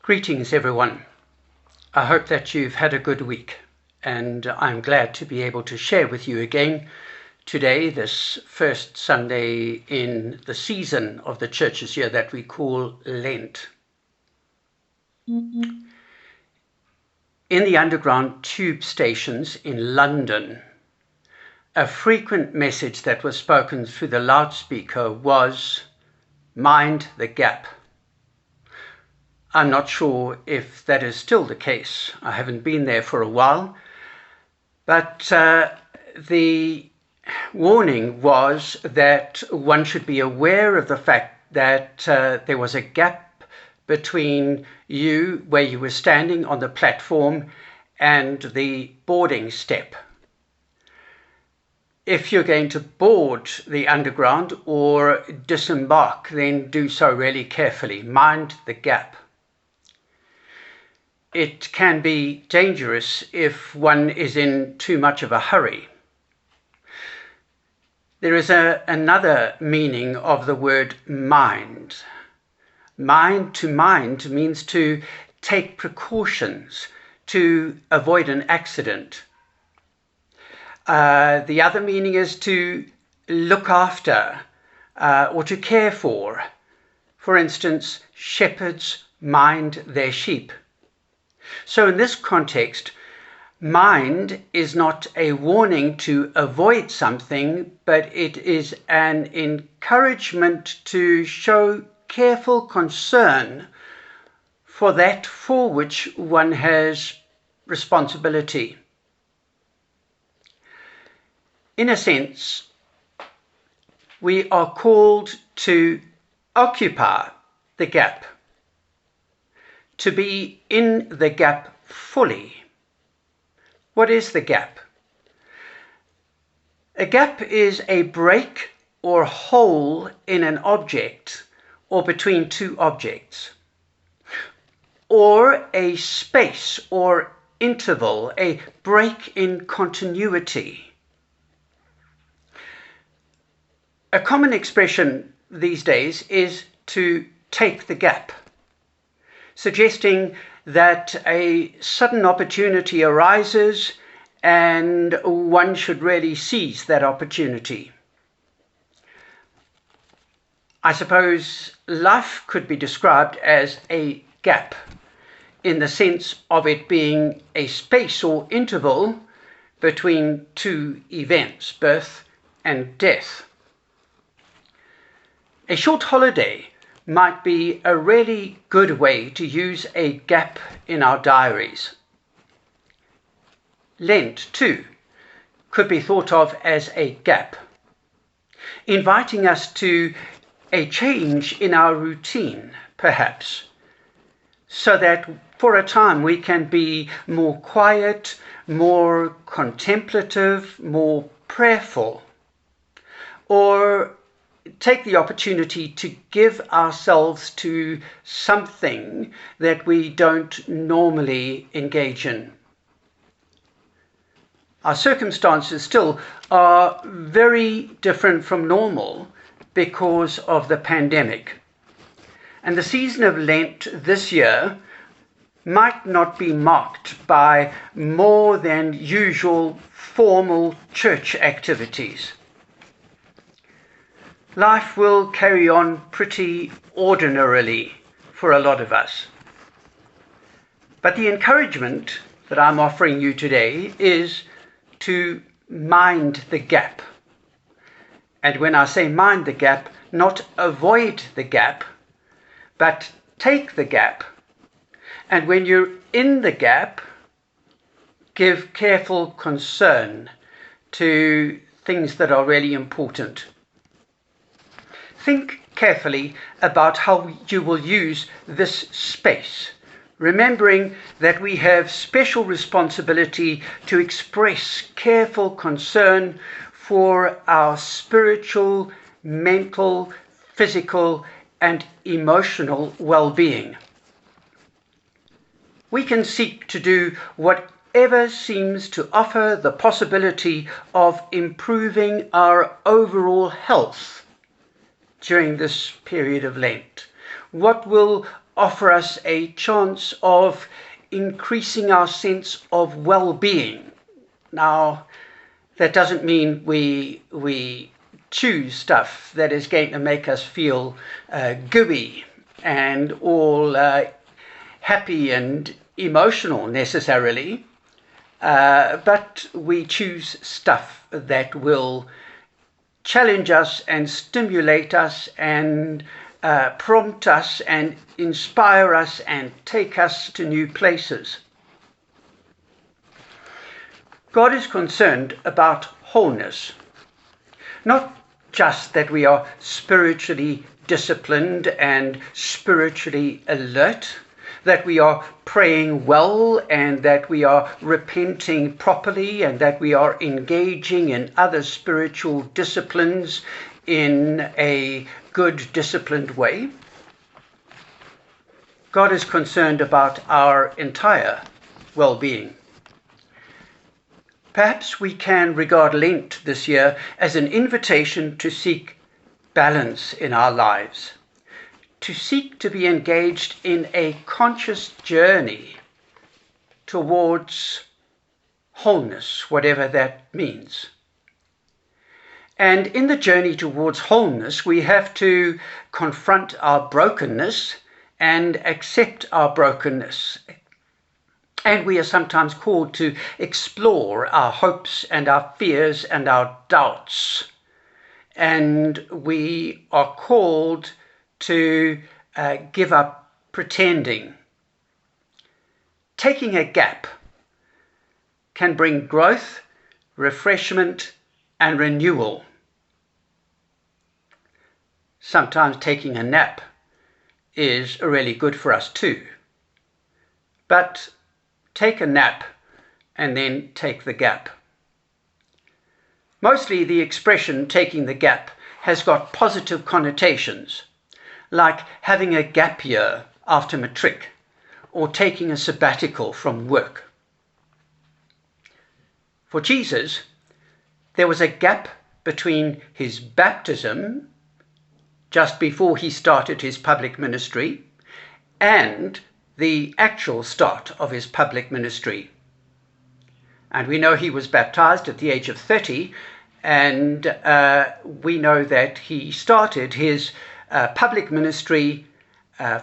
Greetings, everyone. I hope that you've had a good week, and I'm glad to be able to share with you again today, this first Sunday in the season of the church's year that we call Lent. In the underground tube stations in London, a frequent message that was spoken through the loudspeaker was, "Mind the gap." I'm not sure if that is still the case. I haven't been there for a while. But the warning was that one should be aware of the fact that there was a gap between you, where you were standing on the platform, and the boarding step. If you're going to board the underground or disembark, then do so really carefully. Mind the gap. It can be dangerous if one is in too much of a hurry. There is another meaning of the word mind. Mind means to take precautions, to avoid an accident. The other meaning is to look after or to care for. For instance, shepherds mind their sheep. So in this context, mind is not a warning to avoid something, but it is an encouragement to show careful concern for that for which one has responsibility. In a sense, we are called to occupy the gap, to be in the gap fully. What is the gap? A gap is a break or hole in an object or between two objects, or a space or interval, a break in continuity. A common expression these days is to take the gap, suggesting that a sudden opportunity arises and one should really seize that opportunity. I suppose life could be described as a gap, in the sense of it being a space or interval between two events, birth and death. A short holiday might be a really good way to use a gap in our diaries. Lent, too, could be thought of as a gap, inviting us to a change in our routine, perhaps, so that for a time we can be more quiet, more contemplative, more prayerful, or take the opportunity to give ourselves to something that we don't normally engage in. Our circumstances still are very different from normal because of the pandemic. And the season of Lent this year might not be marked by more than usual formal church activities. Life will carry on pretty ordinarily for a lot of us. But the encouragement that I'm offering you today is to mind the gap. And when I say mind the gap, not avoid the gap, but take the gap. And when you're in the gap, give careful concern to things that are really important. Think carefully about how you will use this space, remembering that we have special responsibility to express careful concern for our spiritual, mental, physical, and emotional well-being. We can seek to do whatever seems to offer the possibility of improving our overall health during this period of Lent. What will offer us a chance of increasing our sense of well-being. Now, that doesn't mean we choose stuff that is going to make us feel gooey and all happy and emotional necessarily, but we choose stuff that will challenge us and stimulate us and prompt us and inspire us and take us to new places. God is concerned about wholeness, not just that we are spiritually disciplined and spiritually alert, that we are praying well and that we are repenting properly and that we are engaging in other spiritual disciplines in a good, disciplined way. God is concerned about our entire well-being. Perhaps we can regard Lent this year as an invitation to seek balance in our lives, to seek to be engaged in a conscious journey towards wholeness, whatever that means. And in the journey towards wholeness, we have to confront our brokenness and accept our brokenness. And we are sometimes called to explore our hopes and our fears and our doubts. And we are called to give up pretending. Taking a gap can bring growth, refreshment, and renewal. Sometimes taking a nap is really good for us too. But take a nap and then take the gap. Mostly the expression taking the gap has got positive connotations, like having a gap year after matric or taking a sabbatical from work. For Jesus, there was a gap between his baptism, just before he started his public ministry, and the actual start of his public ministry. And we know he was baptized at the age of 30, and we know that he started his public ministry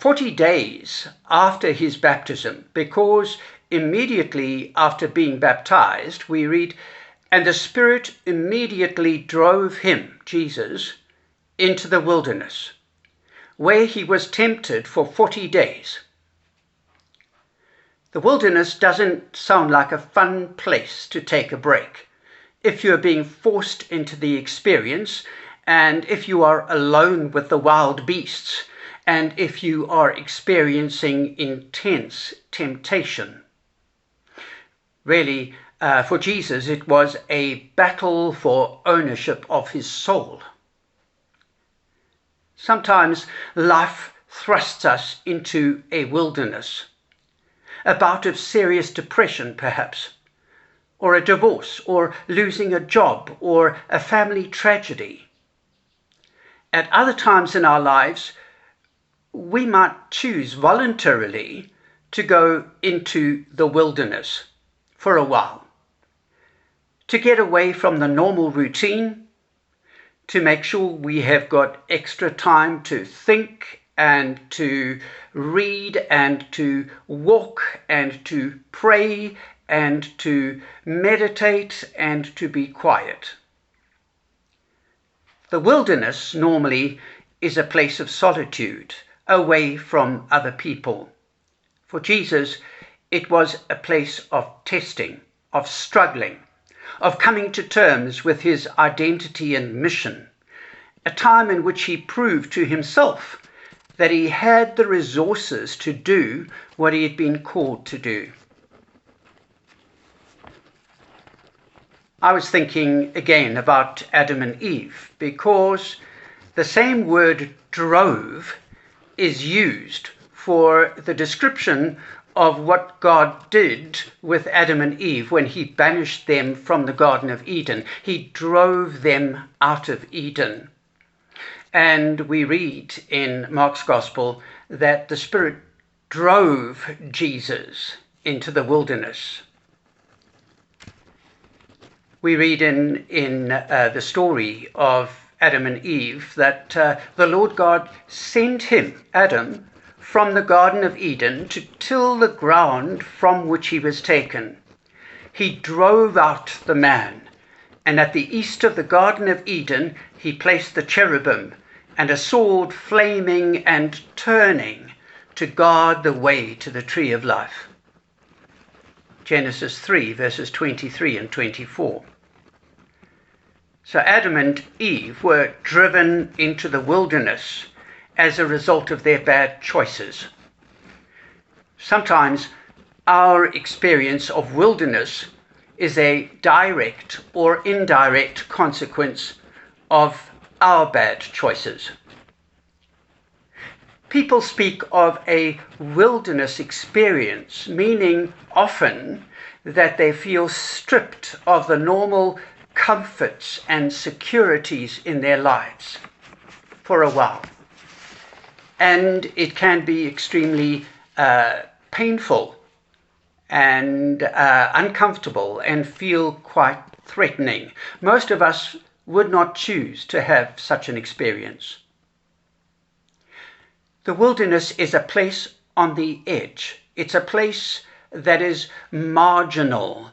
40 days after his baptism, because immediately after being baptized, we read, and the Spirit immediately drove him, Jesus, into the wilderness, where he was tempted for 40 days. The wilderness doesn't sound like a fun place to take a break if you're being forced into the experience, and if you are alone with the wild beasts, and if you are experiencing intense temptation. Really, for Jesus, it was a battle for ownership of his soul. Sometimes life thrusts us into a wilderness, a bout of serious depression perhaps, or a divorce, or losing a job, or a family tragedy. At other times in our lives, we might choose voluntarily to go into the wilderness for a while, to get away from the normal routine, to make sure we have got extra time to think and to read and to walk and to pray and to meditate and to be quiet. The wilderness normally is a place of solitude, away from other people. For Jesus, it was a place of testing, of struggling, of coming to terms with his identity and mission, a time in which he proved to himself that he had the resources to do what he had been called to do. I was thinking again about Adam and Eve, because the same word drove is used for the description of what God did with Adam and Eve when he banished them from the Garden of Eden. He drove them out of Eden. And we read in Mark's Gospel that the Spirit drove Jesus into the wilderness. We read in the story of Adam and Eve that the Lord God sent him, Adam, from the Garden of Eden to till the ground from which he was taken. He drove out the man, and at the east of the Garden of Eden he placed the cherubim and a sword flaming and turning to guard the way to the tree of life. Genesis 3, verses 23 and 24. So Adam and Eve were driven into the wilderness as a result of their bad choices. Sometimes our experience of wilderness is a direct or indirect consequence of our bad choices. People speak of a wilderness experience, meaning often that they feel stripped of the normal comforts and securities in their lives for a while. And it can be extremely painful and uncomfortable and feel quite threatening. Most of us would not choose to have such an experience. The wilderness is a place on the edge. It's a place that is marginal.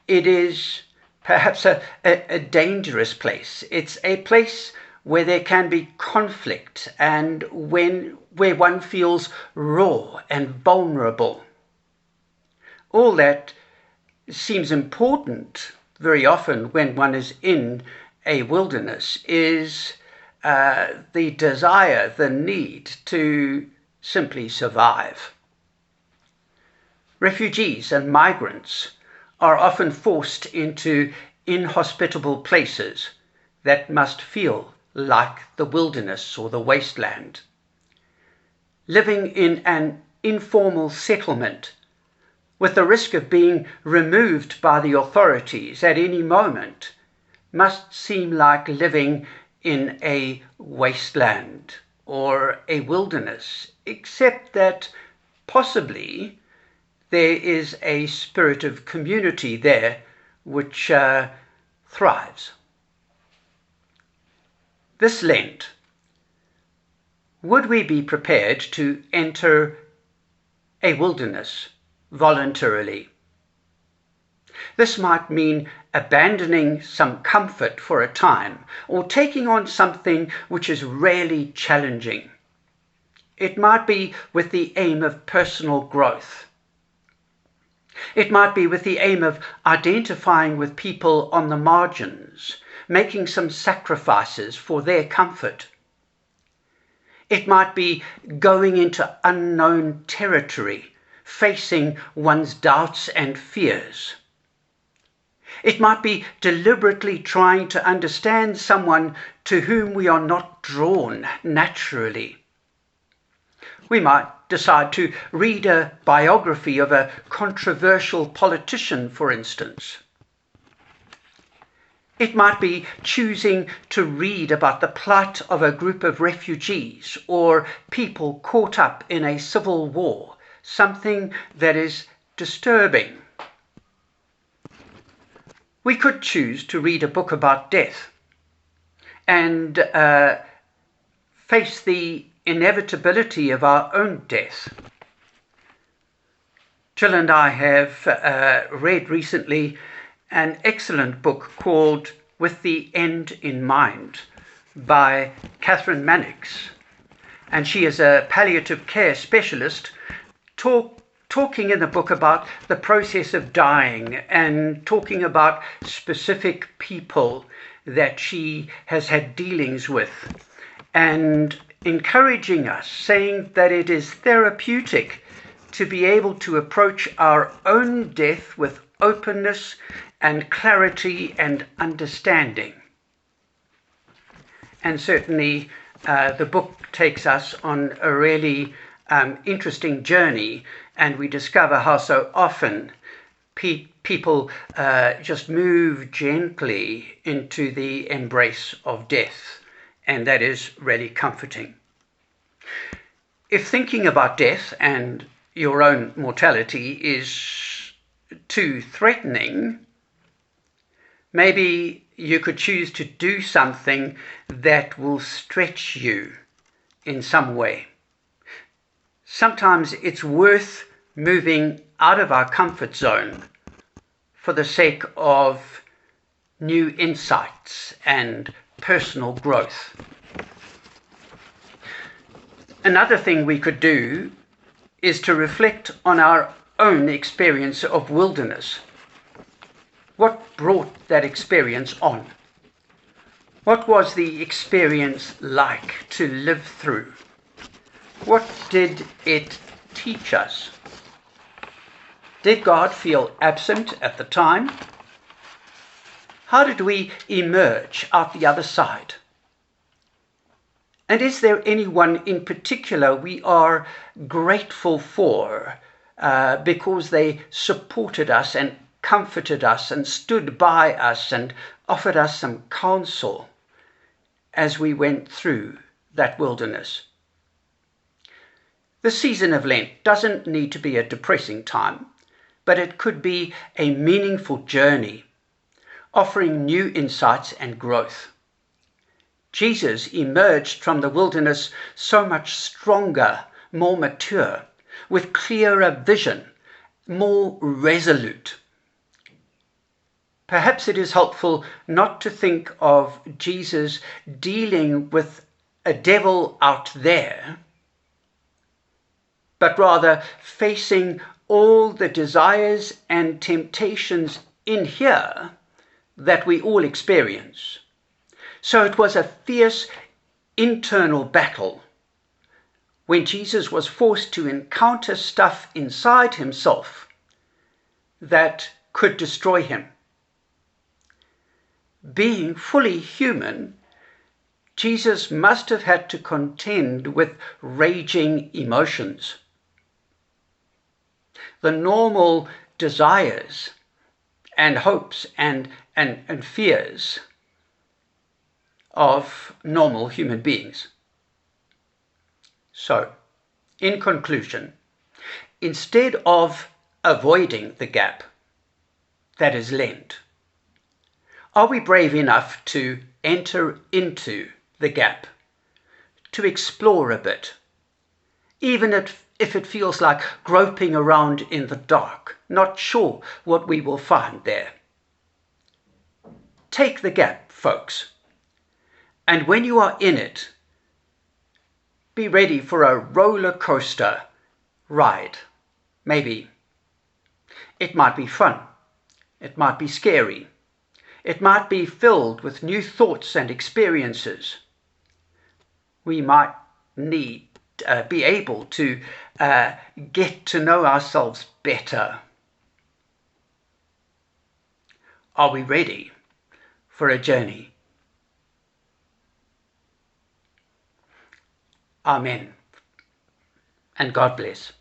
It is perhaps a dangerous place. It's a place where there can be conflict and where one feels raw and vulnerable. All that seems important very often when one is in a wilderness is the desire, the need to simply survive. Refugees and migrants are often forced into inhospitable places that must feel like the wilderness or the wasteland. Living in an informal settlement with the risk of being removed by the authorities at any moment must seem like living in a wasteland or a wilderness, except that possibly there is a spirit of community there which thrives. This Lent, would we be prepared to enter a wilderness voluntarily? This might mean abandoning some comfort for a time or taking on something which is really challenging. It might be with the aim of personal growth. It might be with the aim of identifying with people on the margins, making some sacrifices for their comfort. It might be going into unknown territory, facing one's doubts and fears. It might be deliberately trying to understand someone to whom we are not drawn naturally. We might decide to read a biography of a controversial politician, for instance. It might be choosing to read about the plight of a group of refugees or people caught up in a civil war, something that is disturbing. We could choose to read a book about death and face the inevitability of our own death. Jill and I have read recently an excellent book called With the End in Mind by Catherine Mannix. And she is a palliative care specialist talking in the book about the process of dying and talking about specific people that she has had dealings with and encouraging us, saying that it is therapeutic to be able to approach our own death with openness and clarity and understanding. And certainly the book takes us on a really interesting journey, and we discover how so often people just move gently into the embrace of death, and that is really comforting. If thinking about death and your own mortality is too threatening, maybe you could choose to do something that will stretch you in some way. Sometimes it's worth moving out of our comfort zone for the sake of new insights and personal growth. Another thing we could do is to reflect on our own experience of wilderness. What brought that experience on? What was the experience like to live through? What did it teach us? Did God feel absent at the time? How did we emerge out the other side? And is there anyone in particular we are grateful for because they supported us and comforted us and stood by us and offered us some counsel as we went through that wilderness? The season of Lent doesn't need to be a depressing time, but it could be a meaningful journey, offering new insights and growth. Jesus emerged from the wilderness so much stronger, more mature, with clearer vision, more resolute. Perhaps it is helpful not to think of Jesus dealing with a devil out there, but rather facing all the desires and temptations in here that we all experience. So it was a fierce internal battle when Jesus was forced to encounter stuff inside himself that could destroy him. Being fully human, Jesus must have had to contend with raging emotions. The normal desires and hopes and fears of normal human beings. So, in conclusion, instead of avoiding the gap that is Lent, are we brave enough to enter into the gap, to explore a bit, even if it feels like groping around in the dark, not sure what we will find there? Take the gap, folks. And when you are in it, be ready for a roller coaster ride. Maybe. It might be fun. It might be scary. It might be filled with new thoughts and experiences. We might be able to get to know ourselves better. Are we ready for a journey? Amen. And God bless.